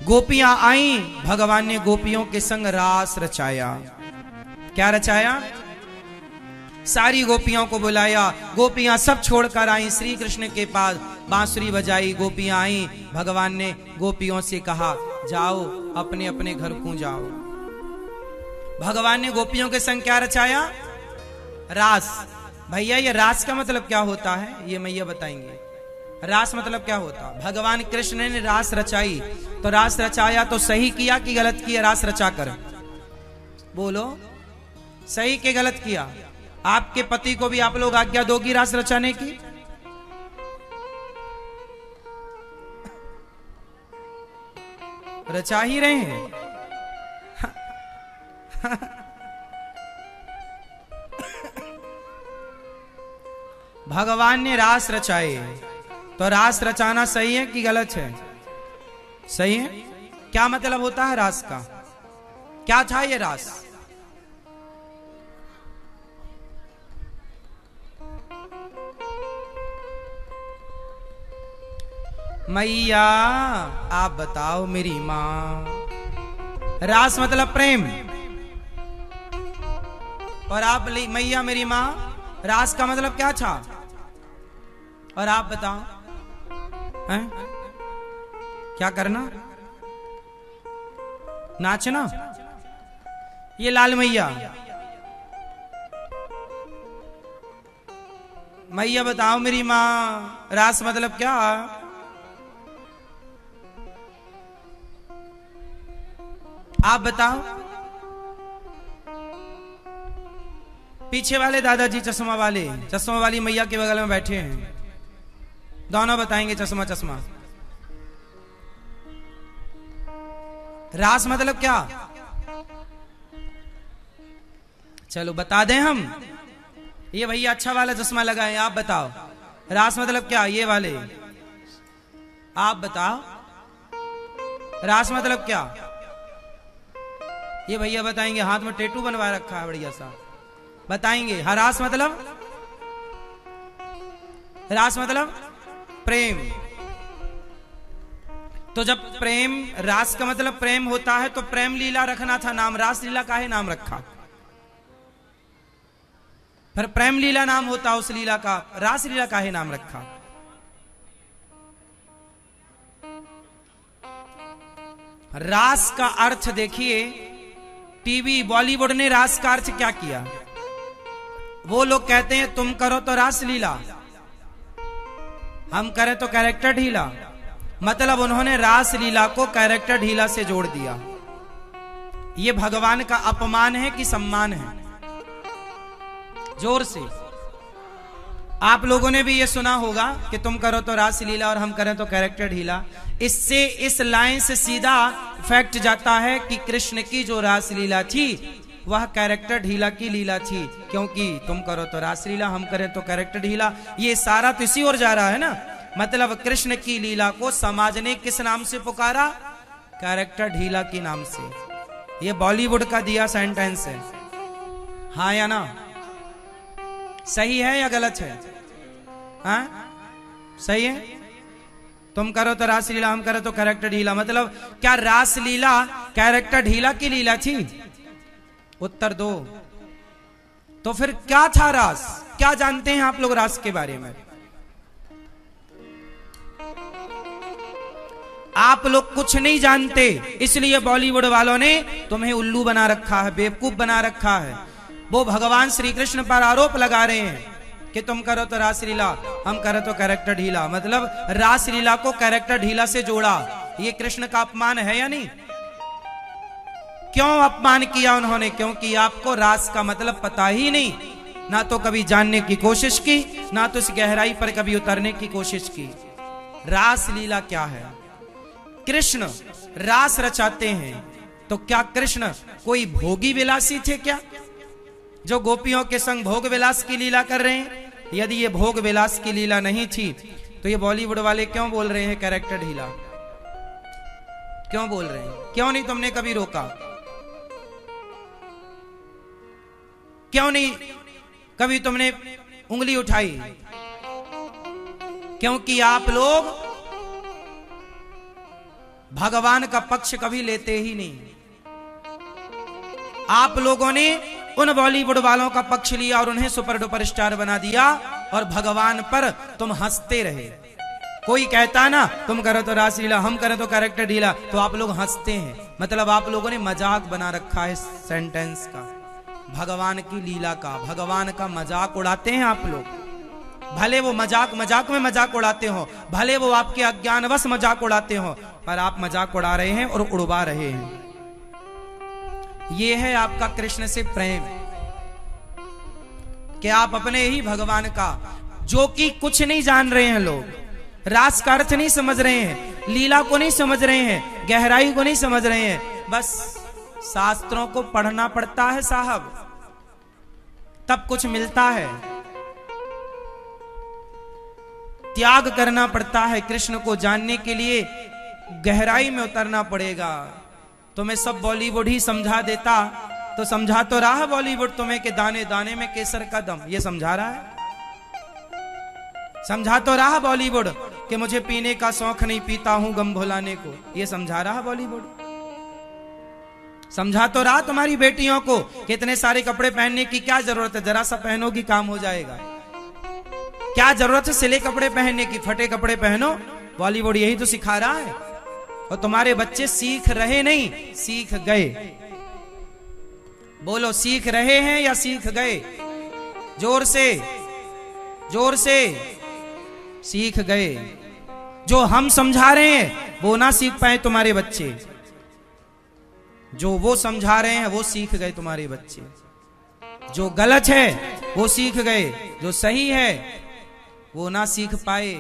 गोपियां आई, भगवान ने गोपियों के संग रास रचाया। क्या रचाया? सारी गोपियों को बुलाया, गोपियां सब छोड़कर आई श्री कृष्ण के पास, बांसुरी बजाई, गोपियां आई। भगवान ने गोपियों से कहा जाओ अपने अपने घर को जाओ। भगवान ने गोपियों के संग क्या रचाया? रास। भैया ये रास का मतलब क्या होता है ये मैया बताएंगे। रास मतलब क्या होता? भगवान कृष्ण ने रास रचाई, तो रास रचाया तो सही किया कि गलत किया? रास रचा कर बोलो, सही के गलत किया? आपके पति को भी आप लोग आज्ञा दोगी रास रचाने की? रचा ही रहे हैं। भगवान ने रास रचाए, तो रास रचाना सही है कि गलत है? सही है। क्या मतलब होता है रास का? क्या था ये रास? मैया आप बताओ मेरी मां। रास मतलब प्रेम, और आप मैया मेरी मां, रास का मतलब क्या था? और आप बताओ हैं? क्या करना? नाचना? ये लाल मैया, मैया बताओ मेरी मां, रास मतलब क्या? आप बताओ। पीछे वाले दादाजी चश्मा वाले, चश्मा वाली मैया के बगल में बैठे हैं, दोनों बताएंगे चश्मा चश्मा। रास मतलब क्या? चलो बता दें हम। ये भैया अच्छा वाला चश्मा लगाए, आप बताओ रास मतलब क्या? ये वाले आप बताओ रास मतलब क्या? ये भैया बताएंगे, हाथ में टैटू बनवा रखा है बढ़िया सा, बताएंगे। हाँ, रास मतलब, रास मतलब प्रेम। तो जब प्रेम, रास का मतलब प्रेम होता है, तो प्रेम लीला रखना था नाम, रास लीला काहे नाम रखा? फिर प्रेम लीला नाम होता उस लीला का, रास लीला काहे नाम रखा? रास का अर्थ देखिए, टीवी बॉलीवुड ने रास का अर्थ क्या किया? वो लोग कहते हैं तुम करो तो रास लीला, हम करें तो कैरेक्टर ढीला। मतलब उन्होंने रास लीला को कैरेक्टर ढीला से जोड़ दिया। ये भगवान का अपमान है कि सम्मान है? जोर से। आप लोगों ने भी ये सुना होगा कि तुम करो तो रास लीला और हम करें तो कैरेक्टर ढीला। इससे, इस लाइन से सीधा फैक्ट जाता है कि कृष्ण की जो रास लीला थी वह कैरेक्टर ढीला की लीला थी, क्योंकि तुम करो तो रास लीला, हम करें तो कैरेक्टर ढीला। ये सारा तो इसी ओर जा रहा है ना। मतलब कृष्ण की लीला को समाज ने किस नाम से पुकारा? कैरेक्टर ढीला के नाम से। ये बॉलीवुड का दिया सेंटेंस है, हाँ या ना? सही है या गलत है? हाँ सही है। तुम करो तो रास लीला, हम करो तो कैरेक्टर ढीला। मतलब क्या रास लीला कैरेक्टर ढीला की लीला थी? उत्तर दो। तो फिर क्या था रास? क्या जानते हैं आप लोग रास के बारे में? आप लोग कुछ नहीं जानते, इसलिए बॉलीवुड वालों ने तुम्हें उल्लू बना रखा है, बेवकूफ बना रखा है। वो भगवान श्री कृष्ण पर आरोप लगा रहे हैं कि तुम करो तो रास लीला, हम करो तो कैरेक्टर ढीला। मतलब रास लीला को कैरेक्टर ढीला से जोड़ा। ये कृष्ण का अपमान है या नहीं? क्यों अपमान किया उन्होंने? क्योंकि आपको रास का मतलब पता ही नहीं, ना तो कभी जानने की कोशिश की, ना तो इस गहराई पर कभी उतरने की कोशिश की। रास लीला क्या है? कृष्ण रास रचाते हैं, तो क्या कृष्ण कोई भोगी विलासी थे क्या, जो गोपियों के संग भोग विलास की लीला कर रहे हैं? यदि ये भोग विलास की लीला नहीं थी, तो ये बॉलीवुड वाले क्यों बोल रहे हैं कैरेक्टर ढीला? क्यों बोल रहे हैं? क्यों नहीं तुमने कभी रोका? क्यों नहीं कभी तुमने उंगली उठाई? क्योंकि आप लोग भगवान का पक्ष कभी लेते ही नहीं। आप लोगों ने उन बॉलीवुड वालों का पक्ष लिया और उन्हें सुपर डुपर स्टार बना दिया, और भगवान पर तुम हंसते रहे। कोई कहता ना तुम करो तो रासलीला, हम करें तो कैरेक्टर ढीला, तो आप लोग हंसते हैं। मतलब आप लोगों ने मजाक बना रखा है सेंटेंस का, भगवान की लीला का, भगवान का मजाक उड़ाते हैं आप लोग। भले वो मजाक में मजाक उड़ाते हो, भले वो आपके अज्ञानवश मजाक उड़ाते हो, पर आप मजाक उड़ा रहे हैं और उड़वा रहे हैं। ये है आपका कृष्ण से प्रेम, कि आप अपने ही भगवान का, जो कि कुछ नहीं जान रहे हैं लोग, रास का अर्थ नहीं समझ रहे हैं, लीला को नहीं समझ रहे हैं, गहराई को नहीं समझ रहे हैं, बस शास्त्रों को पढ़ना पड़ता है साहब, तब कुछ मिलता है। त्याग करना पड़ता है, कृष्ण को जानने के लिए गहराई में उतरना पड़ेगा। तुम्हें सब बॉलीवुड ही समझा देता तो समझा तो रहा है बॉलीवुड तुम्हें कि दाने दाने में केसर का दम, ये समझा रहा है। समझा तो रहा बॉलीवुड कि मुझे पीने का शौक नहीं, पीता हूं गम भुलाने को, ये समझा रहा बॉलीवुड। समझा तो रहा तुम्हारी बेटियों को कि इतने सारे कपड़े पहनने की क्या जरूरत है, जरा सा पहनोगी काम हो जाएगा। क्या जरूरत है सिले कपड़े पहनने की, फटे कपड़े पहनो। बॉलीवुड यही तो सिखा रहा है, और तुम्हारे बच्चे सीख रहे नहीं, सीख गए। बोलो, सीख रहे हैं या सीख गए? जोर से, जोर से। सीख गए। जो हम समझा रहे हैं वो ना सीख पाए तुम्हारे बच्चे, जो वो समझा रहे हैं वो सीख गए तुम्हारे बच्चे। जो गलत है वो सीख गए, जो सही है वो ना सीख पाए।